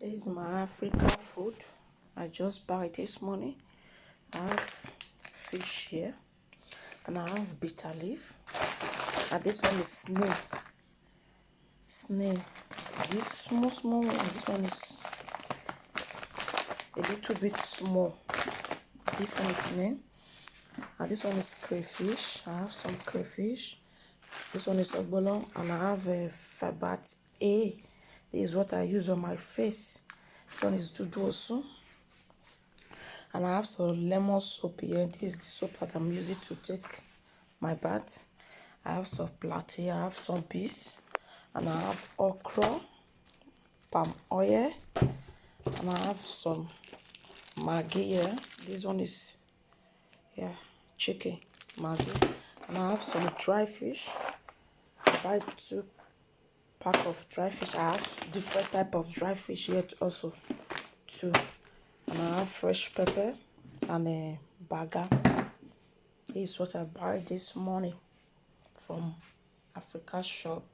This is my Africa food. I just buy this morning. I have fish here, and I have bitter leaf. And this one is snail. Snail. This small one. This one is a little bit small. This one is snail. And this one is crayfish. I have some crayfish. This one is ogbolon, and I have a Fabat A. This is what I use on my face. This one is dudu also. And I have some lemon soap here. This is the soap that I'm using to take my bath. I have some platte. I have some peas. And I have okra, palm oil. And I have some maggi here. This one is chicken maggi. And I have some dry fish. I buy 2 packs of dry fish. I have different type of dry fish here also too. And I have fresh pepper and a burger. This is what I buy this morning from Africa shop.